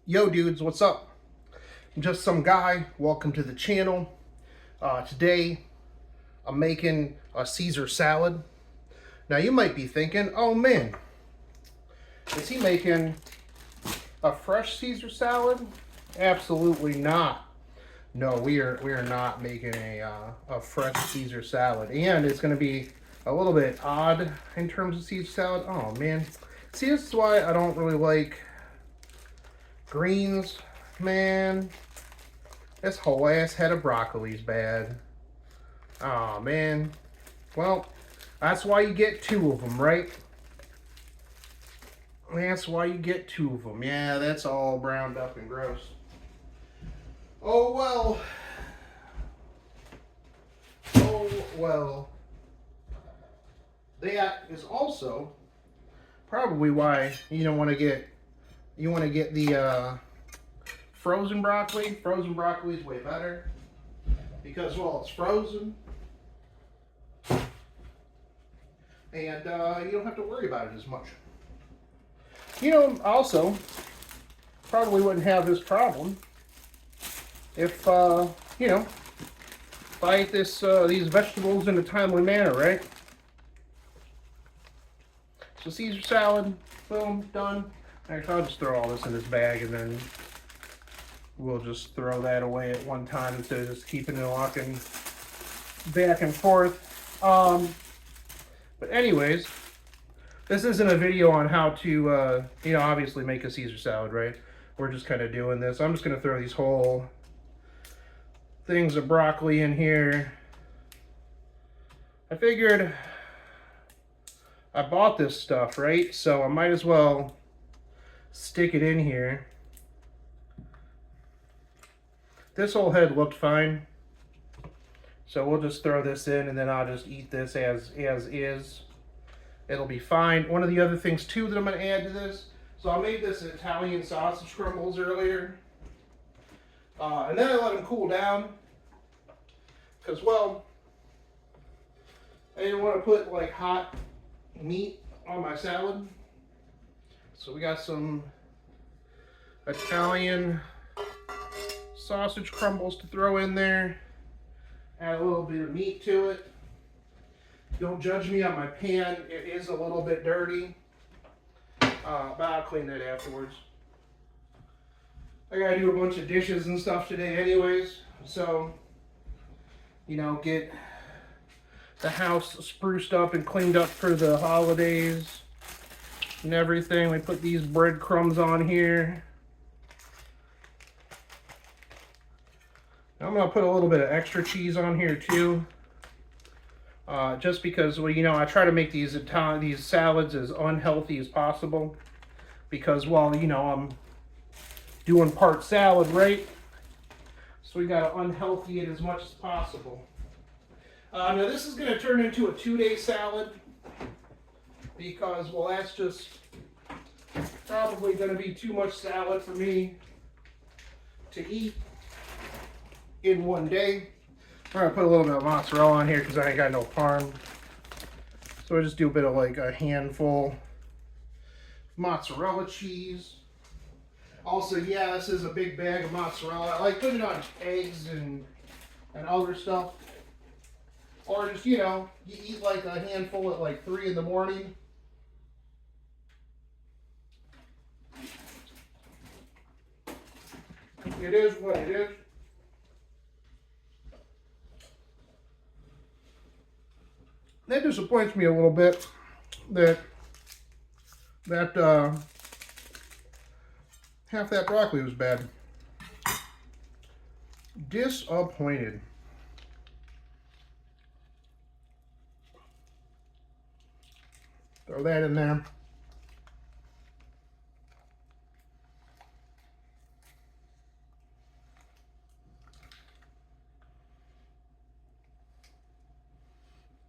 Yo dudes, what's up? I'm just some guy. Welcome to the channel. Today I'm making a Caesar salad. Now you might be thinking, oh man, is he making a fresh Caesar salad? Absolutely not. No, we are not making a fresh Caesar salad, and it's going to be a little bit odd in terms of Caesar salad. Oh man, see, this is why I don't really like greens, man. This whole ass head of broccoli is bad. Oh man. Well, that's why you get two of them, right? That's why you get two of them. Yeah, that's all browned up and gross. Oh well. Oh well. That is also probably why you don't want to get. You want to get the frozen broccoli. Frozen broccoli is way better because, well, it's frozen, and you don't have to worry about it as much. You know, also probably wouldn't have this problem if you know, if I ate these vegetables in a timely manner, right? So Caesar salad, boom, done. Actually, I'll just throw all this in this bag and then we'll just throw that away at one time instead of just keeping it walking back and forth. But anyways, this isn't a video on how to, you know, obviously make a Caesar salad, right? We're just kind of doing this. I'm just going to throw these whole things of broccoli in here. I figured I bought this stuff, right? So I might as well stick it in here. This whole head looked fine, so we'll just throw this in and then I'll just eat this as is. It'll be fine. One of the other things too that I'm going to add to this, so I made this Italian sausage crumbles earlier, and then I let them cool down because, well, I didn't want to put like hot meat on my salad. So we got some Italian sausage crumbles to throw in there. Add a little bit of meat to it. Don't judge me on my pan. It is a little bit dirty. But I'll clean that afterwards. I gotta do a bunch of dishes and stuff today anyways. So, you know, get the house spruced up and cleaned up for the holidays and everything. We put these breadcrumbs on here. I'm gonna put a little bit of extra cheese on here too, just because, well, you know, I try to make these salads as unhealthy as possible, because, well, you know, I'm doing part salad, right? So we gotta unhealthy it as much as possible. Now this is gonna turn into a 2-day salad because, well, that's just probably gonna be too much salad for me to eat in one day. I'm gonna put a little bit of mozzarella on here because I ain't got no parm. So I just do a bit of like a handful of mozzarella cheese. Also, yeah, this is a big bag of mozzarella. I like putting it on eggs and other stuff. Or just, you know, you eat like a handful at like 3 in the morning. It is what it is. That disappoints me a little bit that half that broccoli was bad. Disappointed. Throw that in there.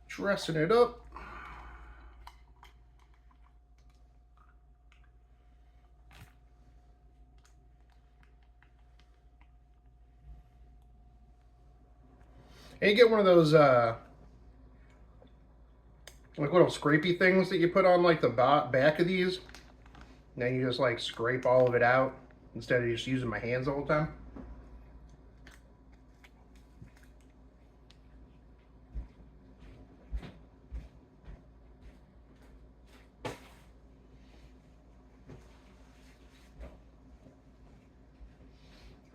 Dressing it up. And you get one of those like little scrapey things that you put on like the back of these. And then you just like scrape all of it out. instead of just using my hands all the time.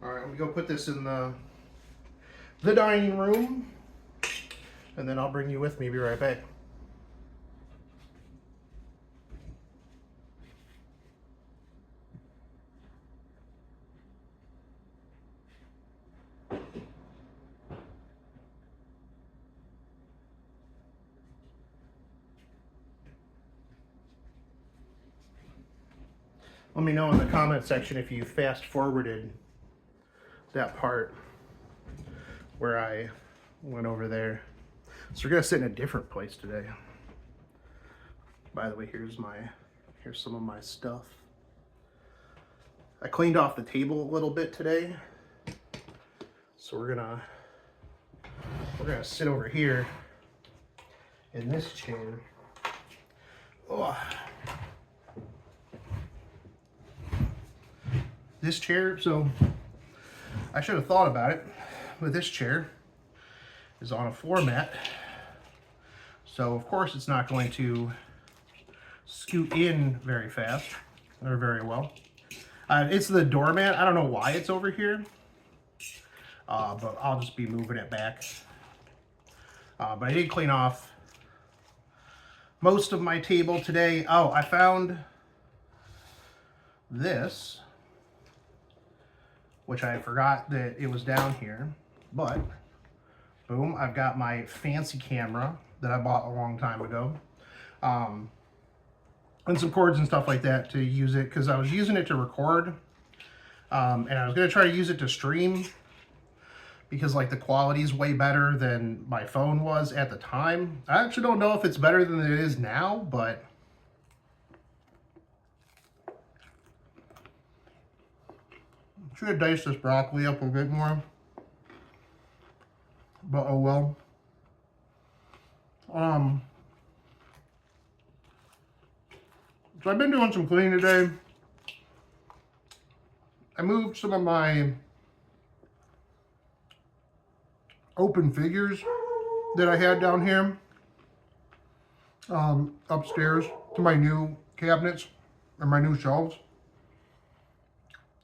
All right, I'm gonna go put this in the dining room, and then I'll bring you with me. Be right back. Let me know in the comment section if you fast forwarded that part where I went over there. So we're gonna sit in a different place today. By the way, here's some of my stuff. I cleaned off the table a little bit today. So we're gonna sit over here in this chair. Oh. This chair, so I should have thought about it, but this chair is on a floor mat, so of course it's not going to scoot in very fast or very well. It's the doormat. I don't know why it's over here, but I'll just be moving it back. But I did clean off most of my table today. Oh, I found this, which I forgot that it was down here, but boom, I've got my fancy camera that I bought a long time ago, and some cords and stuff like that to use it, because I was using it to record, and I was going to try to use it to stream, because like the quality is way better than my phone was at the time. I actually don't know if it's better than it is now, but should have diced this broccoli up a bit more, but oh well. So I've been doing some cleaning today. I moved some of my open figures that I had down here upstairs to my new cabinets and my new shelves.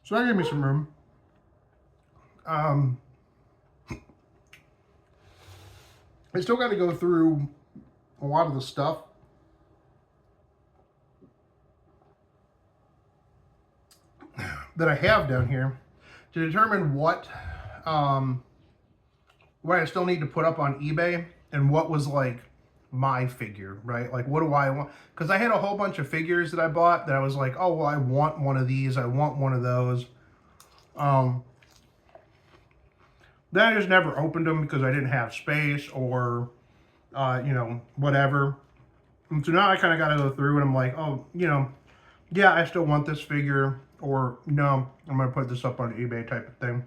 So that gave me some room. I still got to go through a lot of the stuff that I have down here to determine what I still need to put up on eBay and what was like my figure, right? Like, what do I want? Because I had a whole bunch of figures that I bought that I was like, oh, well, I want one of these, I want one of those. Then I just never opened them because I didn't have space or, you know, whatever. And so now I kind of got to go through and I'm like, oh, you know, yeah, I still want this figure, or no, I'm going to put this up on eBay type of thing.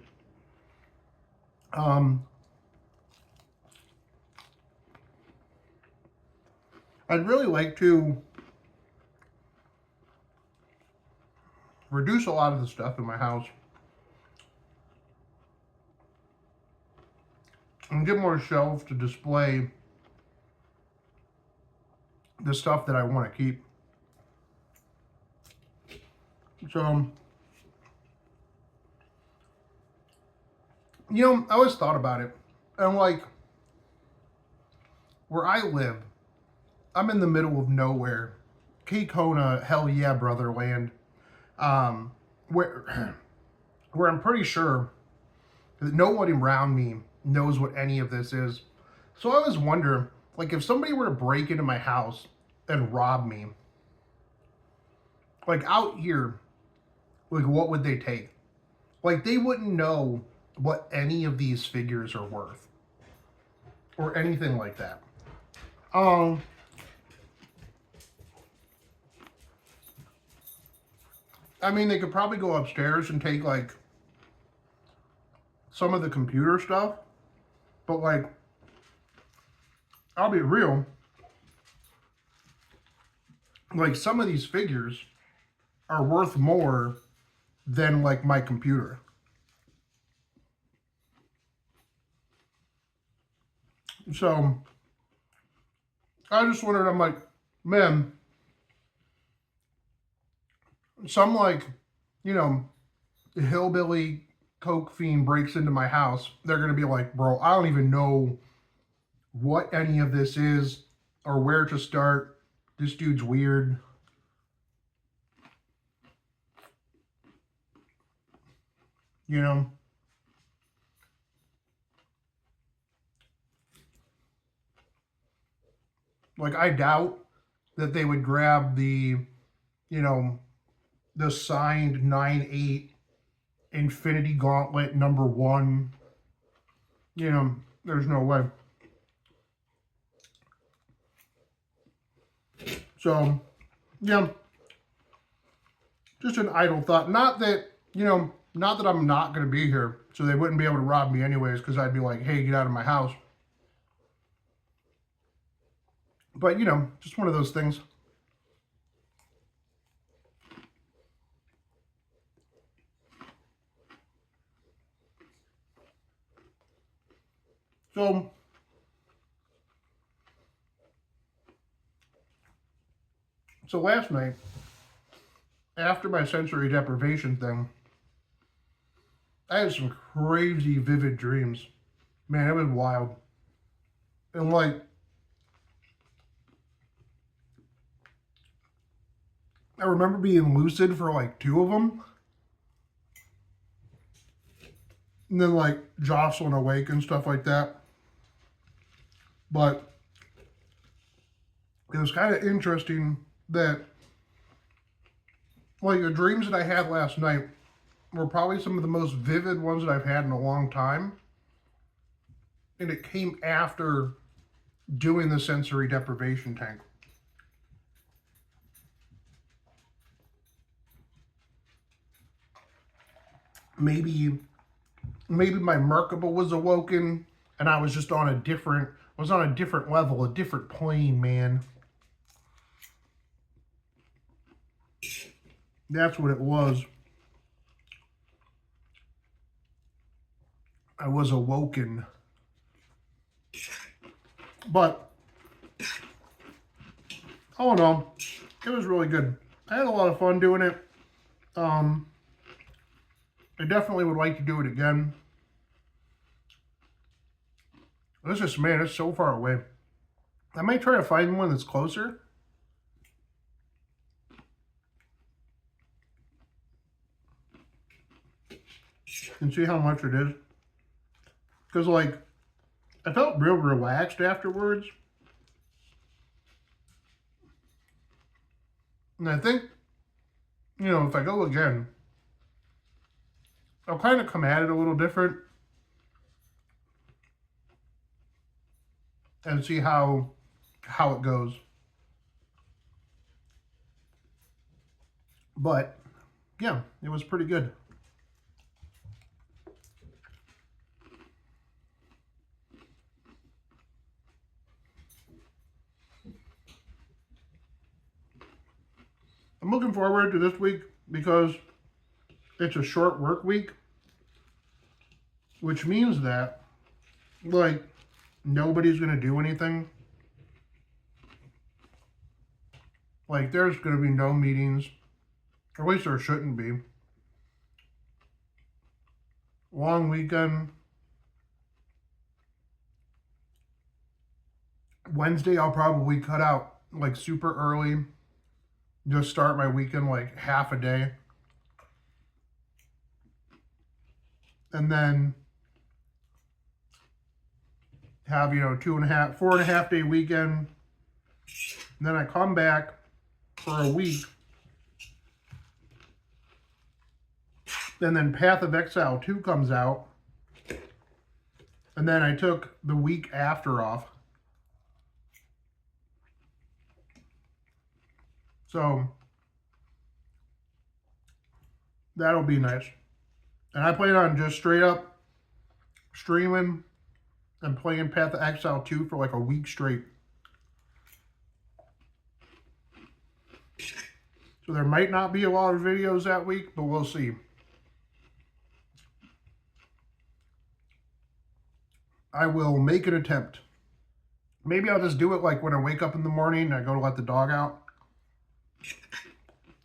I'd really like to reduce a lot of the stuff in my house and get more shelves to display the stuff that I want to keep. So, you know, I always thought about it, and like, where I live, I'm in the middle of nowhere, Kekona, hell yeah, brother land, where I'm pretty sure that no one around me knows what any of this is. So I always wonder, like, if somebody were to break into my house and rob me, like out here, like what would they take? Like, they wouldn't know what any of these figures are worth or anything like that. I mean, they could probably go upstairs and take like some of the computer stuff, but like, I'll be real, like some of these figures are worth more than like my computer. So I just wondered, I'm like, man, some like, you know, hillbilly coke fiend breaks into my house, they're going to be like, bro, I don't even know what any of this is or where to start. This dude's weird. You know? Like, I doubt that they would grab the, you know, the signed 9/8 Infinity Gauntlet #1. You know, there's no way. So, yeah, just an idle thought. Not that, you know, not that I'm not going to be here, so they wouldn't be able to rob me anyways, because I'd be like, hey, get out of my house. But, you know, just one of those things. So last night, after my sensory deprivation thing, I had some crazy vivid dreams. Man, it was wild. And like, I remember being lucid for like 2 of them. And then like jostling awake and stuff like that. But it was kind of interesting that like the dreams that I had last night were probably some of the most vivid ones that I've had in a long time. And it came after doing the sensory deprivation tank. Maybe my Merkaba was awoken and I was just on a different level, a different plane, man. That's what it was. I was awoken. But all in all, it was really good. I had a lot of fun doing it. I definitely would like to do it again. It's just, man, it's so far away. I might try to find one that's closer. And see how much it is. Because, like, I felt real relaxed afterwards. And I think, you know, if I go again, I'll kind of come at it a little different. And see how it goes. But, yeah, it was pretty good. I'm looking forward to this week because it's a short work week, which means that, like, nobody's going to do anything. Like, there's going to be no meetings. Or at least there shouldn't be. Long weekend. Wednesday, I'll probably cut out, like, super early. Just start my weekend, like, half a day. And then have, you know, 4.5 day weekend. And then I come back for a week. And then Path of Exile 2 comes out. And then I took the week after off. So that'll be nice. And I plan on just straight up streaming and playing Path of Exile 2 for like a week straight. So there might not be a lot of videos that week, but we'll see. I will make an attempt. Maybe I'll just do it like when I wake up in the morning and I go to let the dog out.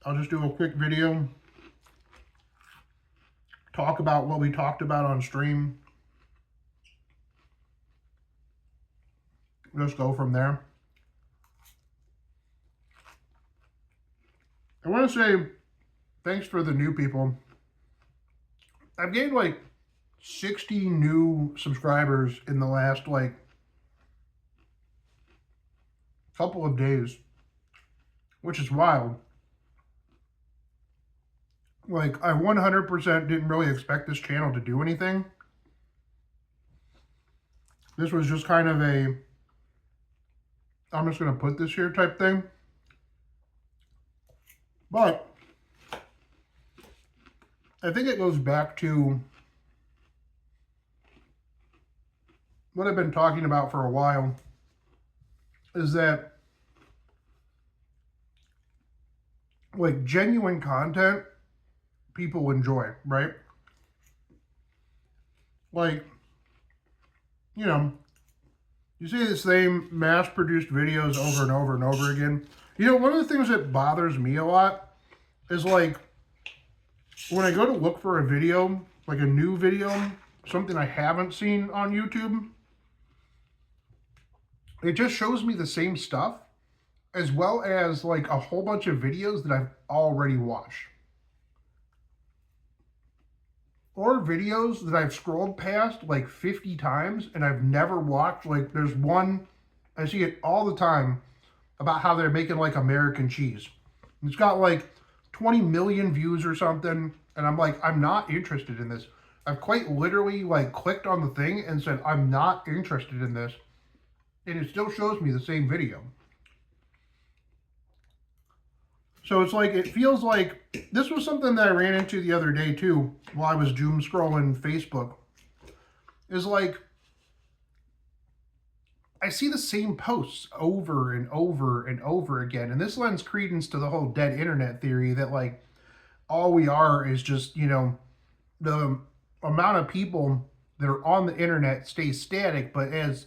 I'll just do a quick video. Talk about what we talked about on stream. Just go from there. I want to say thanks for the new people. I've gained like 60 new subscribers in the last like couple of days, which is wild. Like, I 100% didn't really expect this channel to do anything. This was just kind of a, I'm just going to put this here type thing. But I think it goes back to what I've been talking about for a while, is that like genuine content people enjoy, right? Like, you know, you see the same mass-produced videos over and over and over again. You know, one of the things that bothers me a lot is like when I go to look for a video, like a new video, something I haven't seen on YouTube, it just shows me the same stuff as well as like a whole bunch of videos that I've already watched. Or videos that I've scrolled past like 50 times and I've never watched. Like there's one, I see it all the time, about how they're making like American cheese. It's got like 20 million views or something. And I'm like, I'm not interested in this. I've quite literally like clicked on the thing and said, I'm not interested in this. And it still shows me the same video. So it's like, it feels like, this was something that I ran into the other day too, while I was doom scrolling Facebook, is like, I see the same posts over and over and over again. And this lends credence to the whole dead internet theory that like, all we are is just, you know, the amount of people that are on the internet stays static, but as,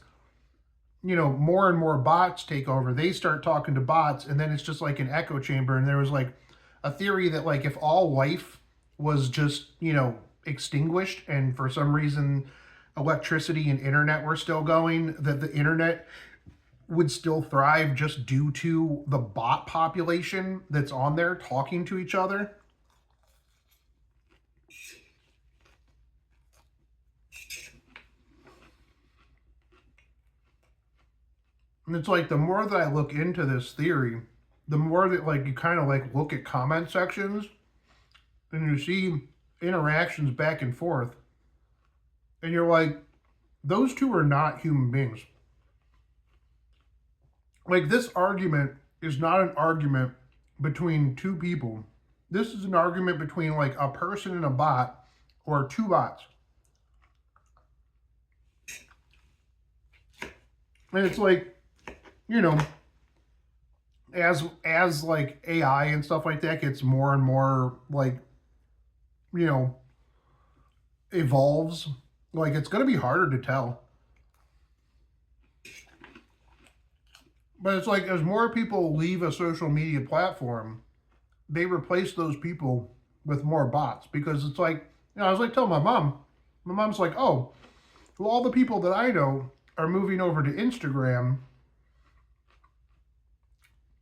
you know, more and more bots take over, they start talking to bots, and then it's just like an echo chamber. And there was like a theory that like if all life was just, you know, extinguished and for some reason electricity and internet were still going, that the internet would still thrive just due to the bot population that's on there talking to each other. And it's like, the more that I look into this theory, the more that like you kind of like look at comment sections and you see interactions back and forth, and you're like, those two are not human beings. Like, this argument is not an argument between two people. This is an argument between like a person and a bot, or two bots. And it's like, you know, as like AI and stuff like that gets more and more like, you know, evolves, like it's going to be harder to tell. But it's like, as more people leave a social media platform, they replace those people with more bots. Because it's like, you know, I was like telling my mom's like, oh, well, all the people that I know are moving over to Instagram.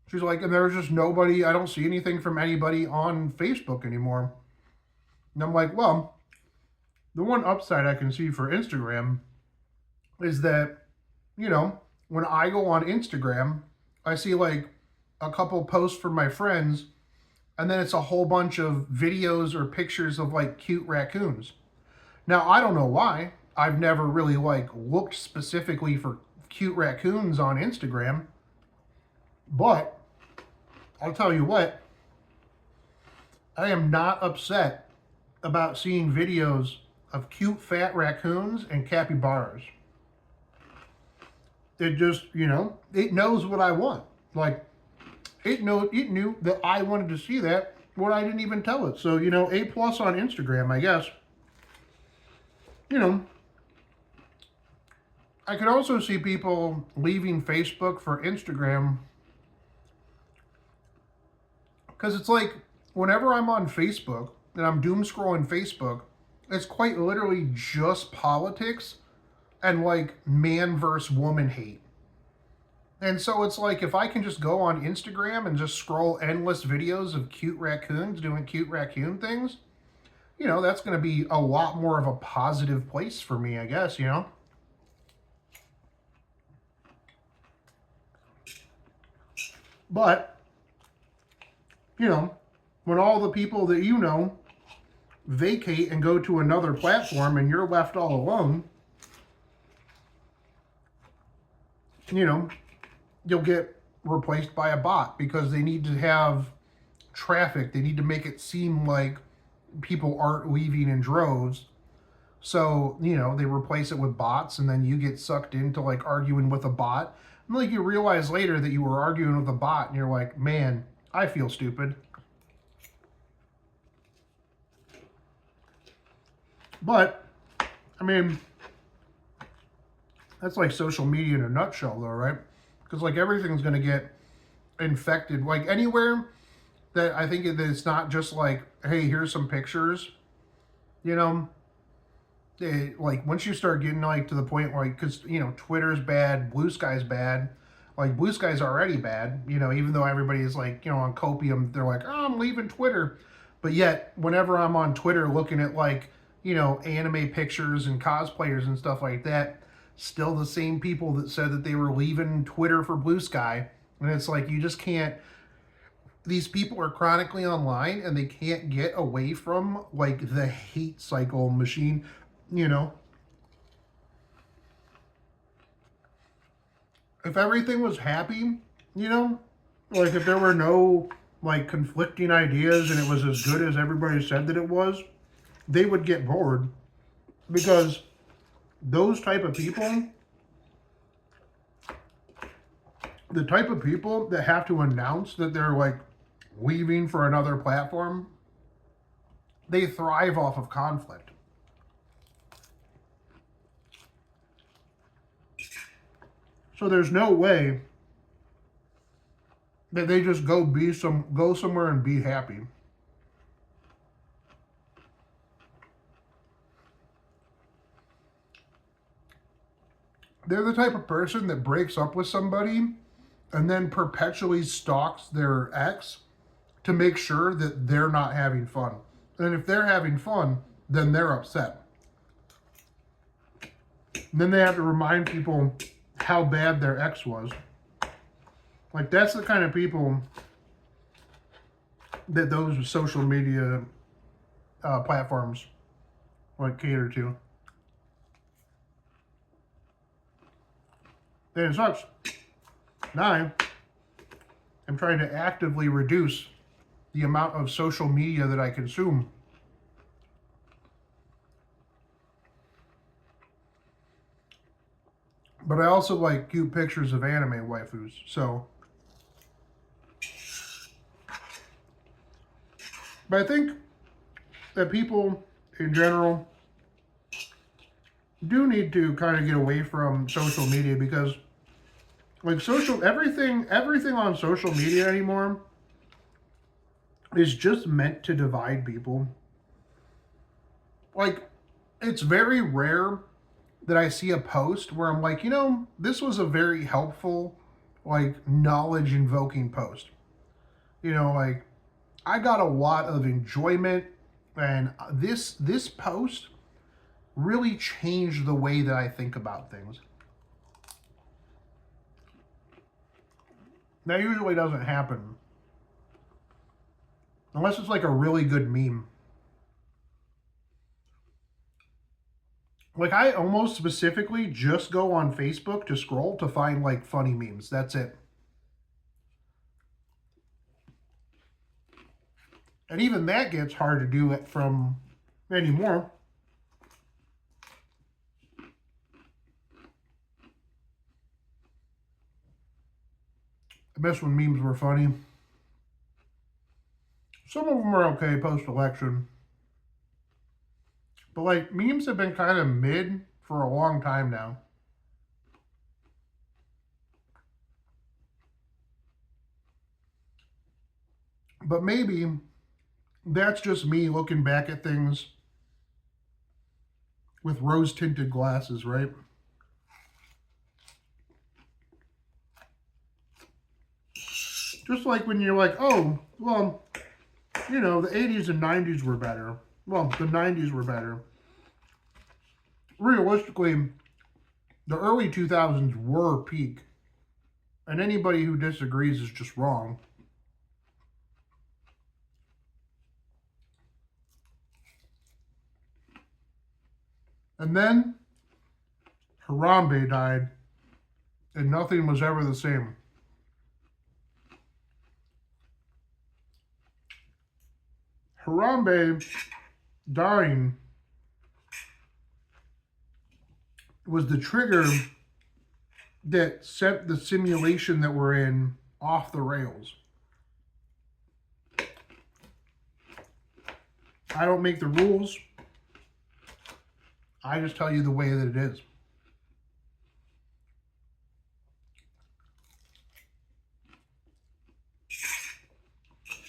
She's like, and there's just nobody, I don't see anything from anybody on Facebook anymore. And I'm like, well, the one upside I can see for Instagram is that, you know, when I go on Instagram, I see like a couple posts from my friends, and then it's a whole bunch of videos or pictures of like cute raccoons. Now, I don't know why. I've never really like looked specifically for cute raccoons on Instagram, but I'll tell you what, I am not upset about seeing videos of cute fat raccoons and capybaras. It just, you know, it knows what I want. Like, it knew that I wanted to see that when I didn't even tell it. So, you know, A+ on Instagram, I guess. You know, I could also see people leaving Facebook for Instagram, because it's like whenever I'm on Facebook and I'm doom scrolling Facebook, it's quite literally just politics and like man versus woman hate. And so it's like if I can just go on Instagram and just scroll endless videos of cute raccoons doing cute raccoon things, you know, that's going to be a lot more of a positive place for me, I guess, you know? But, you know, when all the people that you know vacate and go to another platform and you're left all alone, you know, you'll get replaced by a bot because they need to have traffic. They need to make it seem like people aren't leaving in droves. So, you know, they replace it with bots and then you get sucked into like arguing with a bot. And like you realize later that you were arguing with a bot and you're like, man, I feel stupid. But, I mean, that's like social media in a nutshell though, right? Because like everything's going to get infected. Like anywhere that I think that it's not just like, hey, here's some pictures, you know, like once you start getting like to the point like, because you know Twitter's bad, Blue Sky's bad, like Blue Sky's already bad, you know, even though everybody is like, you know, on copium, they're like, oh, I'm leaving Twitter, but yet whenever I'm on Twitter looking at like, you know, anime pictures and cosplayers and stuff like that, still the same people that said that they were leaving Twitter for Blue Sky. And it's like you just can't, these people are chronically online and they can't get away from like the hate cycle machine, you know. If everything was happy, you know, like if there were no like conflicting ideas and it was as good as everybody said that it was, they would get bored, because those type of people, the type of people that have to announce that they're like leaving for another platform, they thrive off of conflict. So there's no way that they just go somewhere and be happy. They're the type of person that breaks up with somebody and then perpetually stalks their ex to make sure that they're not having fun. And if they're having fun, then they're upset. And then they have to remind people how bad their ex was. Like that's the kind of people that those social media platforms like cater to. And it sucks. Now I'm trying to actively reduce the amount of social media that I consume. But I also like cute pictures of anime waifus, so. But I think that people in general do need to kind of get away from social media, because like everything on social media anymore is just meant to divide people. Like it's very rare that I see a post where I'm like, you know, this was a very helpful, like knowledge invoking post. You know, like I got a lot of enjoyment, and this post really changed the way that I think about things. That usually doesn't happen unless it's like a really good meme. Like I almost specifically just go on Facebook to scroll to find like funny memes. That's it. And even that gets hard to do it from anymore. I miss when memes were funny. Some of them are okay post-election. But like memes have been kind of mid for a long time now. But maybe that's just me looking back at things with rose-tinted glasses, right? Just like when you're like, oh, well, you know, the 80s and 90s were better. Well, the 90s were better. Realistically, the early 2000s were peak. And anybody who disagrees is just wrong. And then Harambe died, and nothing was ever the same. Harambe dying was the trigger that set the simulation that we're in off the rails. I don't make the rules. I just tell you the way that it is.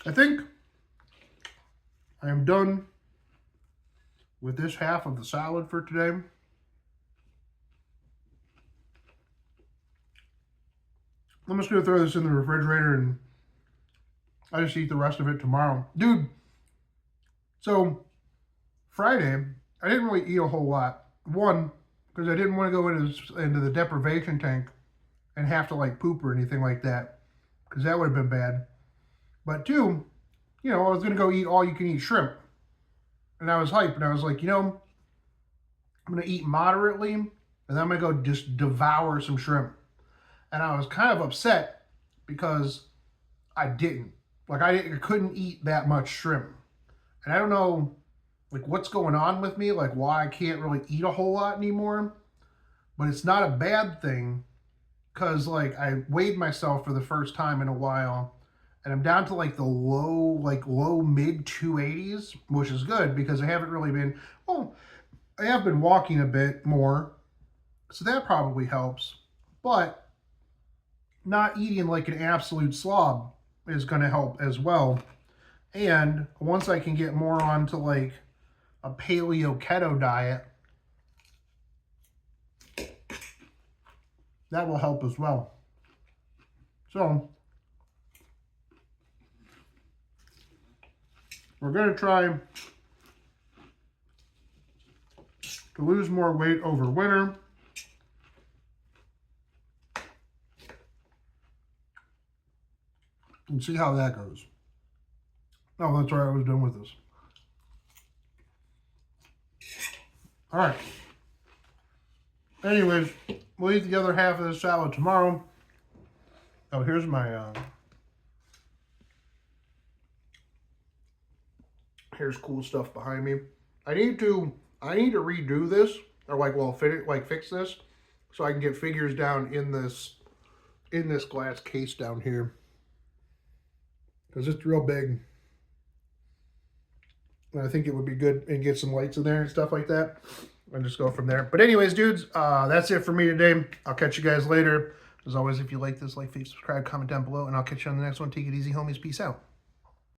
I think I am done with this half of the salad for today. I'm just going to throw this in the refrigerator and I just eat the rest of it tomorrow. Dude, so Friday, I didn't really eat a whole lot. One, because I didn't want to go into the deprivation tank and have to like poop or anything like that, because that would have been bad. But two, you know, I was going to go eat all you can eat shrimp. And I was hyped, and I was like, you know, I'm going to eat moderately, and then I'm going to go just devour some shrimp. And I was kind of upset because I didn't. Like, I couldn't eat that much shrimp. And I don't know, like, what's going on with me, like, why I can't really eat a whole lot anymore. But it's not a bad thing, because, like, I weighed myself for the first time in a while, and I'm down to, like, the low mid 280s, which is good, because I haven't really been, well, I have been walking a bit more, so that probably helps. But not eating like an absolute slob is going to help as well. And once I can get more onto like a paleo keto diet, that will help as well. So we're going to try to lose more weight over winter. And see how that goes. Oh, that's right, I was done with this. All right. Anyways, we'll eat the other half of the salad tomorrow. Oh, here's my, here's cool stuff behind me. I need to redo this, or like, well, fix this, so I can get figures down in this glass case down here, because it's real big. And I think it would be good and get some lights in there and stuff like that, and just go from there. But anyways, dudes, that's it for me today. I'll catch you guys later. As always, if you like this, like, subscribe, comment down below, and I'll catch you on the next one. Take it easy, homies. Peace out.